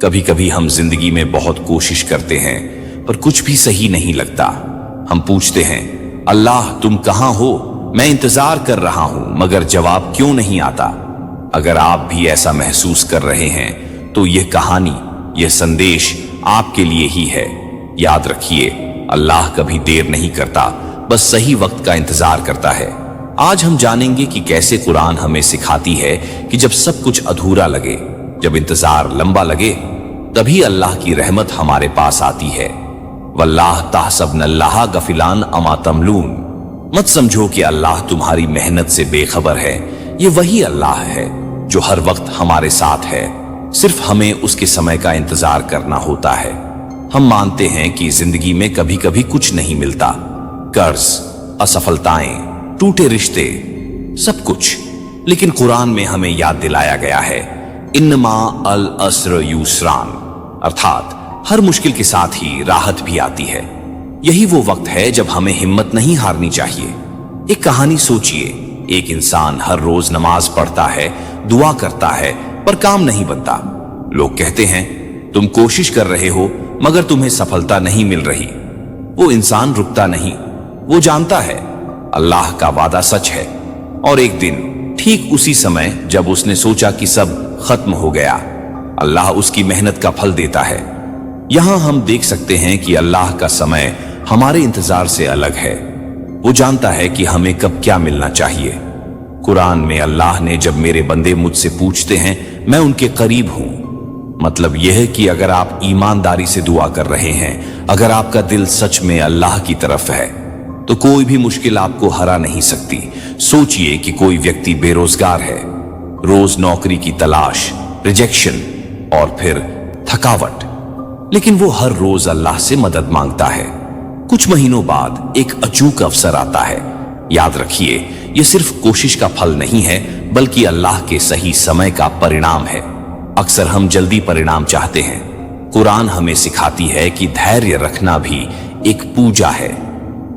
कभी कभी हम जिंदगी में बहुत कोशिश करते हैं पर कुछ भी सही नहीं लगता। हम पूछते हैं, अल्लाह तुम कहां हो? मैं इंतजार कर रहा हूं मगर जवाब क्यों नहीं आता? अगर आप भी ऐसा महसूस कर रहे हैं तो यह कहानी, यह संदेश आपके लिए ही है। याद रखिए, अल्लाह कभी देर नहीं करता, बस सही वक्त का इंतजार करता है। आज हम जानेंगे कि कैसे कुरान हमें सिखाती है कि जब सब कुछ अधूरा लगे, जब इंतजार लंबा लगे, तभी अल्लाह की रहमत हमारे पास आती है। वल्लाह ताहसबनल्लाह गफिलान अमा तमलून। मत समझो कि अल्लाह तुम्हारी मेहनत से बेखबर है। ये वही अल्लाह है जो हर वक्त हमारे साथ है, सिर्फ हमें उसके समय का इंतजार करना होता है। हम मानते हैं कि जिंदगी में कभी कभी कुछ नहीं मिलता, कर्ज, असफलताएं, टूटे रिश्ते, सब कुछ। लेकिन कुरान में हमें याद दिलाया गया है, इन्नमा अल अस्र युसरान, अर्थात हर मुश्किल के साथ ही राहत भी आती है। यही वो वक्त है जब हमें हिम्मत नहीं हारनी चाहिए। एक कहानी सोचिए, एक इंसान हर रोज नमाज पढ़ता है, दुआ करता है, पर काम नहीं बनता। लोग कहते हैं, तुम कोशिश कर रहे हो मगर तुम्हें सफलता नहीं मिल रही। वो इंसान रुकता नहीं, वो जानता है अल्लाह का वादा सच है। और एक दिन ठीक उसी समय जब उसने सोचा कि सब खत्म हो गया, अल्लाह उसकी मेहनत का फल देता है। यहां हम देख सकते हैं कि अल्लाह का समय हमारे इंतजार से अलग है। वो जानता है कि हमें कब क्या मिलना चाहिए। कुरान में अल्लाह ने जब मेरे बंदे मुझसे पूछते हैं, मैं उनके करीब हूं, मतलब यह है कि अगर आप ईमानदारी से दुआ कर रहे हैं, अगर आपका दिल सच में अल्लाह की तरफ है, तो कोई भी मुश्किल आपको हरा नहीं सकती। सोचिए कि कोई व्यक्ति बेरोजगार है, रोज नौकरी की तलाश, रिजेक्शन और फिर थकावट, लेकिन वो हर रोज अल्लाह से मदद मांगता है। कुछ महीनों बाद एक अचूक अवसर आता है। याद रखिए, ये सिर्फ कोशिश का फल नहीं है, बल्कि अल्लाह के सही समय का परिणाम है। अक्सर हम जल्दी परिणाम चाहते हैं। कुरान हमें सिखाती है कि धैर्य रखना भी एक पूजा है।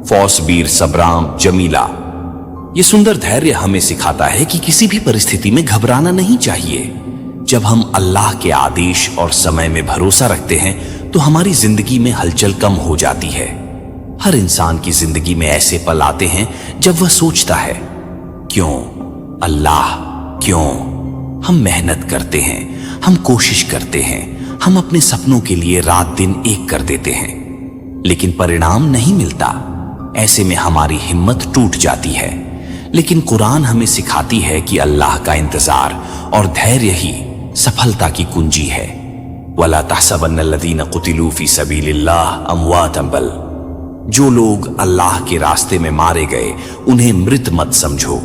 फौसबीर सबराम जमीला। ये सुंदर धैर्य हमें सिखाता है कि किसी भी परिस्थिति में घबराना नहीं चाहिए। जब हम अल्लाह के आदेश और समय में भरोसा रखते हैं तो हमारी जिंदगी में हलचल कम हो जाती है। हर इंसान की जिंदगी में ऐसे पल आते हैं जब वह सोचता है, क्यों अल्लाह, क्यों? हम मेहनत करते हैं, हम कोशिश करते हैं, हम अपने सपनों के लिए रात दिन एक कर देते हैं, लेकिन परिणाम नहीं मिलता। ऐसे में हमारी हिम्मत टूट जाती है। लेकिन कुरान हमें सिखाती है कि अल्लाह का इंतजार और धैर्य ही सफलता की कुंजी है। वला तहसबन्नल्लज़ीना क़ुतिलू फ़ी सबीलिल्लाह अमवातन बल। जो लोग अल्लाह के रास्ते में मारे गए, उन्हें मृत मत समझो।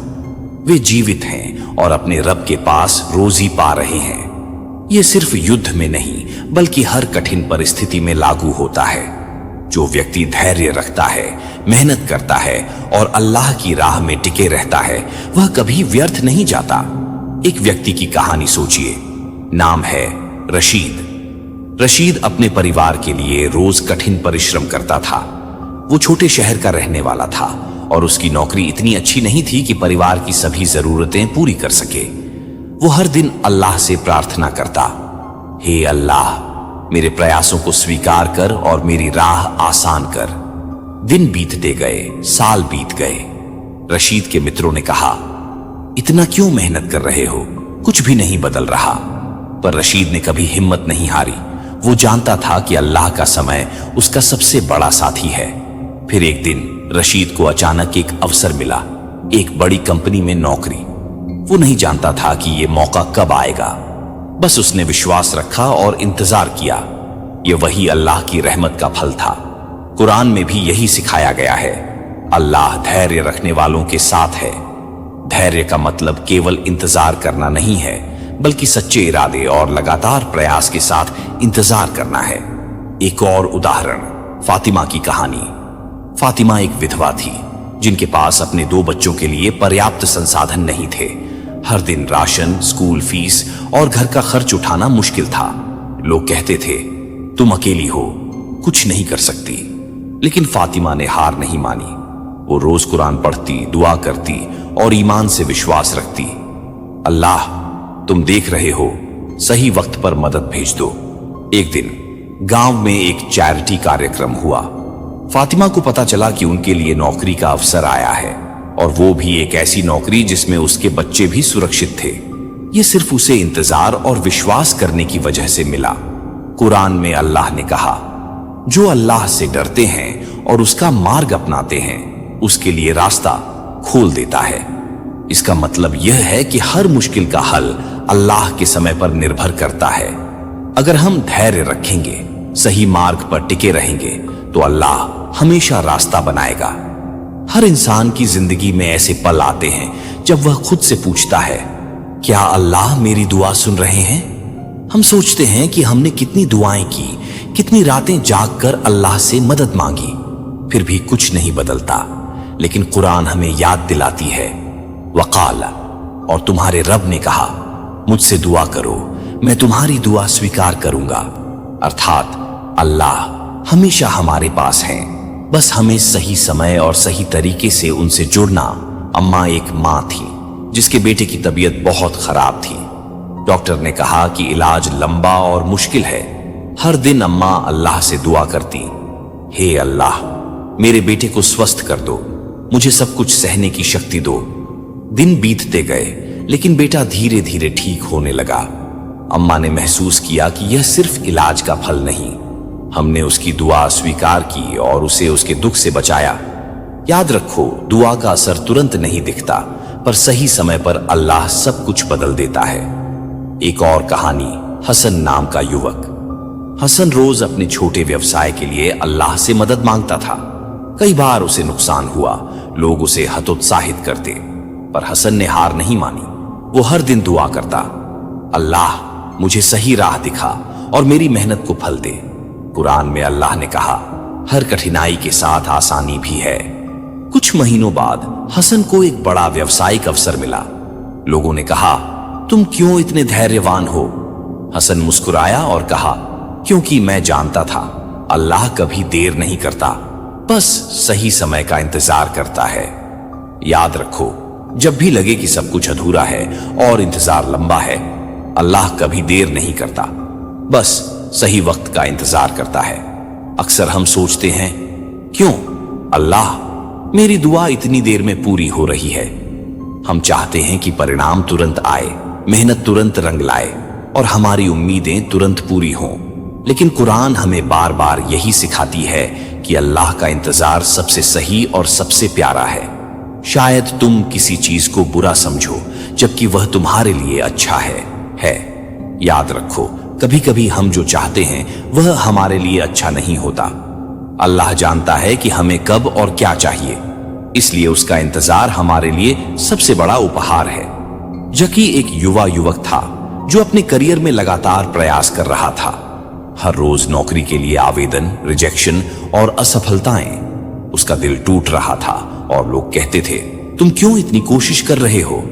वे जीवित हैं और अपने रब के पास रोजी पा रहे हैं। ये सिर्फ युद्ध में नहीं, बल्कि हर कठिन परिस्थिति में लागू होता है। जो व्यक्ति धैर्य रखता है, मेहनत करता है और अल्लाह की राह में टिके रहता है, वह कभी व्यर्थ नहीं जाता। एक व्यक्ति की कहानी सोचिए, नाम है रशीद। रशीद अपने परिवार के लिए रोज कठिन परिश्रम करता था। वो छोटे शहर का रहने वाला था और उसकी नौकरी इतनी अच्छी नहीं थी कि परिवार की सभी जरूरतें पूरी कर सके। वो हर दिन अल्लाह से प्रार्थना करता, हे अल्लाह, मेरे प्रयासों को स्वीकार कर और मेरी राह आसान कर। दिन बीतते गए, साल बीत गए। रशीद के मित्रों ने कहा, इतना क्यों मेहनत कर रहे हो? कुछ भी नहीं बदल रहा। पर रशीद ने कभी हिम्मत नहीं हारी। वो जानता था कि अल्लाह का समय उसका सबसे बड़ा साथी है। फिर एक दिन रशीद को अचानक एक अवसर मिला, एक बड़ी कंपनी में नौकरी। वो नहीं जानता था कि ये मौका कब आएगा, बस उसने विश्वास रखा और इंतजार किया। ये वही अल्लाह की रहमत का फल था। कुरान में भी यही सिखाया गया है, अल्लाह धैर्य रखने वालों के साथ है। धैर्य का मतलब केवल इंतजार करना नहीं है, बल्कि सच्चे इरादे और लगातार प्रयास के साथ इंतजार करना है। एक और उदाहरण, फातिमा की कहानी। फातिमा एक विधवा थी जिनके पास अपने 2 बच्चों के लिए पर्याप्त संसाधन नहीं थे। हर दिन राशन, स्कूल फीस और घर का खर्च उठाना मुश्किल था। लोग कहते थे, तुम अकेली हो, कुछ नहीं कर सकती। लेकिन फातिमा ने हार नहीं मानी। वो रोज कुरान पढ़ती, दुआ करती और ईमान से विश्वास रखती। अल्लाह, तुम देख रहे हो, सही वक्त पर मदद भेज दो। एक दिन गांव में एक चैरिटी कार्यक्रम हुआ। फातिमा को पता चला कि उनके लिए नौकरी का अवसर आया है, और वो भी एक ऐसी नौकरी जिसमें उसके बच्चे भी सुरक्षित थे। ये सिर्फ उसे इंतजार और विश्वास करने की वजह से मिला। कुरान में अल्लाह ने कहा, जो अल्लाह से डरते हैं और उसका मार्ग अपनाते हैं, उसके लिए रास्ता खोल देता है। इसका मतलब यह है कि हर मुश्किल का हल अल्लाह के समय पर निर्भर करता है। अगर हम धैर्य रखेंगे, सही मार्ग पर टिके रहेंगे, तो अल्लाह हमेशा रास्ता बनाएगा। हर इंसान की जिंदगी में ऐसे पल आते हैं जब वह खुद से पूछता है, क्या अल्लाह मेरी दुआ सुन रहे हैं? हम सोचते हैं कि हमने कितनी दुआएं की, कितनी रातें जागकर अल्लाह से मदद मांगी, फिर भी कुछ नहीं बदलता। लेकिन कुरान हमें याद दिलाती है, वक़ाल, और तुम्हारे रब ने कहा, मुझसे दुआ करो, मैं तुम्हारी दुआ स्वीकार करूंगा। अर्थात अल्लाह हमेशा हमारे पास हैं, बस हमें सही समय और सही तरीके से उनसे जुड़ना। अम्मा एक माँ थी जिसके बेटे की तबीयत बहुत खराब थी। डॉक्टर ने कहा कि इलाज लंबा और मुश्किल है। हर दिन अम्मा अल्लाह से दुआ करती, हे अल्लाह, मेरे बेटे को स्वस्थ कर दो, मुझे सब कुछ सहने की शक्ति दो। दिन बीतते गए, लेकिन बेटा धीरे धीरे ठीक होने लगा। अम्मा ने महसूस किया कि यह सिर्फ इलाज का फल नहीं, हमने उसकी दुआ स्वीकार की और उसे उसके दुख से बचाया। याद रखो, दुआ का असर तुरंत नहीं दिखता, पर सही समय पर अल्लाह सब कुछ बदल देता है। एक और कहानी, हसन नाम का युवक। हसन रोज अपने छोटे व्यवसाय के लिए अल्लाह से मदद मांगता था। कई बार उसे नुकसान हुआ, लोग उसे हतोत्साहित करते, पर हसन ने हार नहीं मानी। वो हर दिन दुआ करता, अल्लाह मुझे सही राह दिखा और मेरी मेहनत को फल दे। कुरान में अल्लाह ने कहा, हर कठिनाई के साथ आसानी भी है। कुछ महीनों बाद हसन को एक बड़ा व्यावसायिक अवसर मिला। लोगों ने कहा, तुम क्यों इतने धैर्यवान हो? हसन मुस्कुराया और कहा, क्योंकि मैं जानता था अल्लाह कभी देर नहीं करता, बस सही समय का इंतजार करता है। याद रखो, जब भी लगे कि सब कुछ अधूरा है और इंतजार लंबा है, अल्लाह कभी देर नहीं करता, बस सही वक्त का इंतजार करता है। अक्सर हम सोचते हैं, क्यों अल्लाह मेरी दुआ इतनी देर में पूरी हो रही है? हम चाहते हैं कि परिणाम तुरंत आए, मेहनत तुरंत रंग लाए और हमारी उम्मीदें तुरंत पूरी हों। लेकिन कुरान हमें बार बार यही सिखाती है कि अल्लाह का इंतजार सबसे सही और सबसे प्यारा है। शायद तुम किसी चीज को बुरा समझो जबकि वह तुम्हारे लिए अच्छा है। याद रखो, कभी कभी हम जो चाहते हैं वह हमारे लिए अच्छा नहीं होता। अल्लाह जानता है कि हमें कब और क्या चाहिए, इसलिए उसका इंतजार हमारे लिए सबसे बड़ा उपहार है। जकी एक युवक था जो अपने करियर में लगातार प्रयास कर रहा था। हर रोज नौकरी के लिए आवेदन, रिजेक्शन और असफलताएं। उसका दिल टूट रहा था और लोग कहते थे, तुम क्यों इतनी कोशिश कर रहे हो?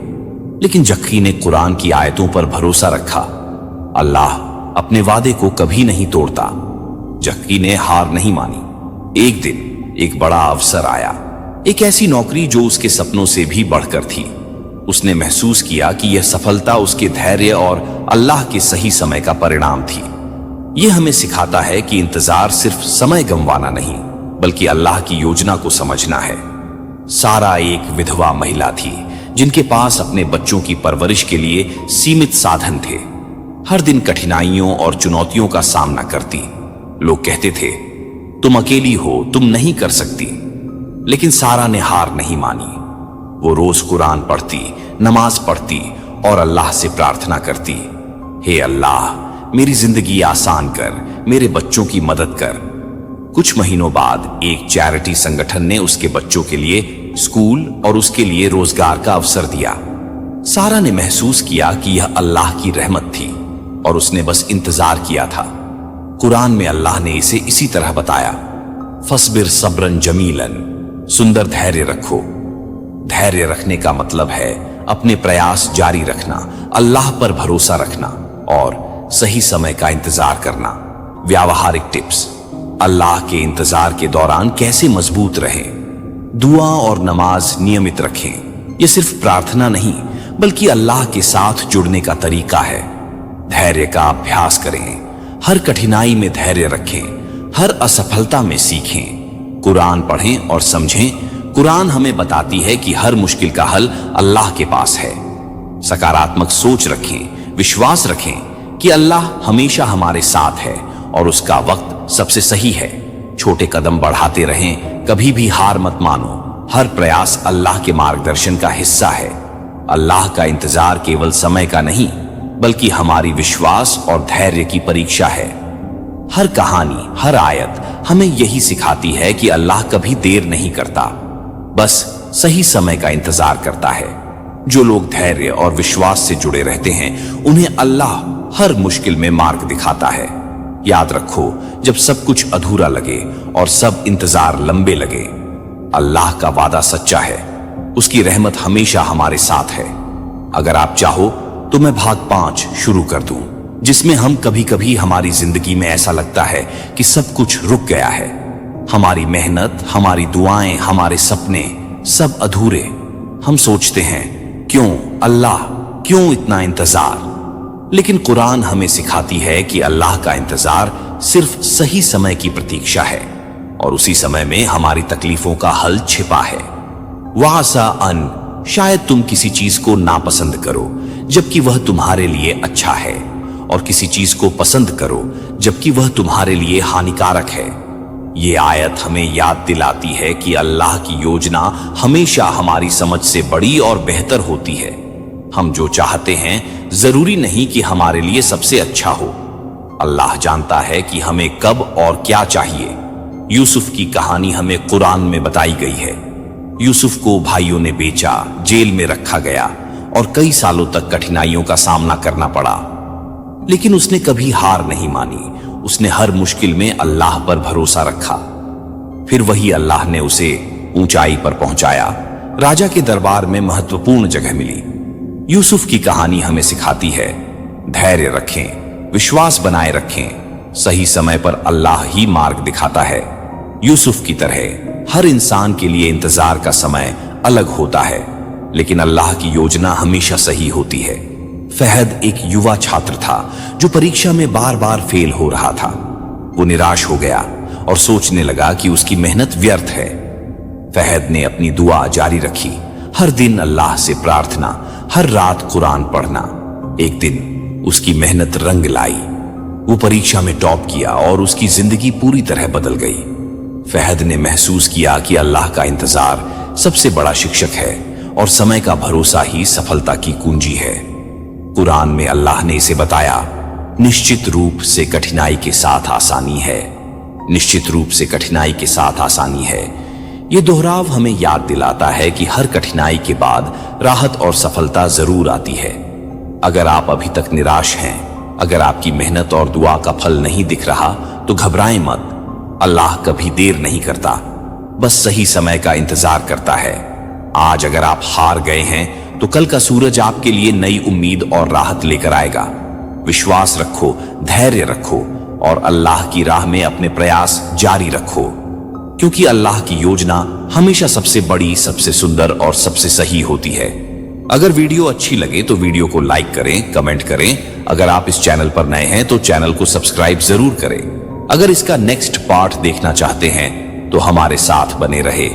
लेकिन जक्की ने कुरान की आयतों पर भरोसा रखा। अल्लाह अपने वादे को कभी नहीं तोड़ता। जक्की ने हार नहीं मानी। एक दिन एक बड़ा अवसर आया, एक ऐसी नौकरी जो उसके सपनों से भी बढ़कर थी। उसने महसूस किया कि यह सफलता उसके धैर्य और अल्लाह के सही समय का परिणाम थी। यह हमें सिखाता है कि इंतजार सिर्फ समय गंवाना नहीं, बल्कि अल्लाह की योजना को समझना है। सारा एक विधवा महिला थी जिनके पास अपने बच्चों की परवरिश के लिए सीमित साधन थे। हर दिन कठिनाइयों और चुनौतियों का सामना करती। लोग कहते थे, तुम अकेली हो, तुम नहीं कर सकती। लेकिन सारा ने हार नहीं मानी। वो रोज कुरान पढ़ती, नमाज पढ़ती और अल्लाह से प्रार्थना करती, हे अल्लाह मेरी जिंदगी आसान कर, मेरे बच्चों की मदद कर। कुछ महीनों बाद एक चैरिटी संगठन ने उसके बच्चों के लिए स्कूल और उसके लिए रोजगार का अवसर दिया। सारा ने महसूस किया कि यह अल्लाह की रहमत थी और उसने बस इंतजार किया था। कुरान में अल्लाह ने इसे इसी तरह बताया, फस्बिर सब्रन जमीलन, सुंदर धैर्य रखो। धैर्य रखने का मतलब है अपने प्रयास जारी रखना, अल्लाह पर भरोसा रखना और सही समय का इंतजार करना। व्यावहारिक टिप्स, अल्लाह के इंतजार के दौरान कैसे मजबूत रहें। दुआ और नमाज नियमित रखें। यह सिर्फ प्रार्थना नहीं, बल्कि अल्लाह के साथ जुड़ने का तरीका है। धैर्य का अभ्यास करें, हर कठिनाई में धैर्य रखें, हर असफलता में सीखें। कुरान पढ़ें और समझें। कुरान हमें बताती है कि हर मुश्किल का हल अल्लाह के पास है। सकारात्मक सोच रखें, विश्वास रखें कि अल्लाह हमेशा हमारे साथ है और उसका वक्त सबसे सही है। छोटे कदम बढ़ाते रहें, कभी भी हार मत मानो। हर प्रयास अल्लाह के मार्गदर्शन का हिस्सा है। अल्लाह का इंतजार केवल समय का नहीं, बल्कि हमारी विश्वास और धैर्य की परीक्षा है। हर कहानी, हर आयत हमें यही सिखाती है कि अल्लाह कभी देर नहीं करता, बस सही समय का इंतजार करता है। जो लोग धैर्य और विश्वास से जुड़े रहते हैं, उन्हें अल्लाह हर मुश्किल में मार्ग दिखाता है। याद रखो, जब सब कुछ अधूरा लगे और सब इंतजार लंबे लगे, अल्लाह का वादा सच्चा है। उसकी रहमत हमेशा हमारे साथ है। अगर आप चाहो तो मैं भाग 5 शुरू कर दूं, जिसमें हम कभी कभी हमारी जिंदगी में ऐसा लगता है कि सब कुछ रुक गया है। हमारी मेहनत, हमारी दुआएं, हमारे सपने सब अधूरे। हम सोचते हैं, क्यों अल्लाह, क्यों इतना इंतजार? लेकिन कुरान हमें सिखाती है कि अल्लाह का इंतजार सिर्फ सही समय की प्रतीक्षा है और उसी समय में हमारी तकलीफों का हल छिपा है। वासा अन, शायद तुम किसी चीज को नापसंद करो जबकि वह तुम्हारे लिए अच्छा है, और किसी चीज को पसंद करो जबकि वह तुम्हारे लिए हानिकारक है। ये आयत हमें याद दिलाती है कि अल्लाह की योजना हमेशा हमारी समझ से बड़ी और बेहतर होती है। हम जो चाहते हैं जरूरी नहीं कि हमारे लिए सबसे अच्छा हो। अल्लाह जानता है कि हमें कब और क्या चाहिए। यूसुफ की कहानी हमें कुरान में बताई गई है। यूसुफ को भाइयों ने बेचा, जेल में रखा गया और कई सालों तक कठिनाइयों का सामना करना पड़ा, लेकिन उसने कभी हार नहीं मानी। उसने हर मुश्किल में अल्लाह पर भरोसा रखा। फिर वही अल्लाह ने उसे ऊंचाई पर पहुंचाया, राजा के दरबार में महत्वपूर्ण जगह मिली। यूसुफ की कहानी हमें सिखाती है, धैर्य रखें, विश्वास बनाए रखें। सही समय पर अल्लाह ही मार्ग दिखाता है। यूसुफ की तरह हर इंसान के लिए इंतजार का समय अलग होता है, लेकिन अल्लाह की योजना हमेशा सही होती है। फहद एक युवा छात्र था जो परीक्षा में बार बार फेल हो रहा था। वो निराश हो गया और सोचने लगा कि उसकी मेहनत व्यर्थ है। फहद ने अपनी दुआ जारी रखी, हर दिन अल्लाह से प्रार्थना, हर रात कुरान पढ़ना। एक दिन उसकी मेहनत रंग लाई। वो परीक्षा में टॉप किया और उसकी जिंदगी पूरी तरह बदल गई। फहद ने महसूस किया कि अल्लाह का इंतजार सबसे बड़ा शिक्षक है और समय का भरोसा ही सफलता की कुंजी है। कुरान में अल्लाह ने इसे बताया, निश्चित रूप से कठिनाई के साथ आसानी है। निश्चित रूप से कठिनाई के साथ आसानी है। यह दोहराव हमें याद दिलाता है कि हर कठिनाई के बाद राहत और सफलता जरूर आती है। अगर आप अभी तक निराश हैं, अगर आपकी मेहनत और दुआ का फल नहीं दिख रहा, तो घबराएं मत। अल्लाह कभी देर नहीं करता, बस सही समय का इंतजार करता है। आज अगर आप हार गए हैं, तो कल का सूरज आपके लिए नई उम्मीद और राहत लेकर आएगा। विश्वास रखो, धैर्य रखो और अल्लाह की राह में अपने प्रयास जारी रखो, क्योंकि अल्लाह की योजना हमेशा सबसे बड़ी, सबसे सुंदर और सबसे सही होती है। अगर वीडियो अच्छी लगे तो वीडियो को लाइक करें, कमेंट करें। अगर आप इस चैनल पर नए हैं तो चैनल को सब्सक्राइब जरूर करें। अगर इसका नेक्स्ट पार्ट देखना चाहते हैं तो हमारे साथ बने रहे।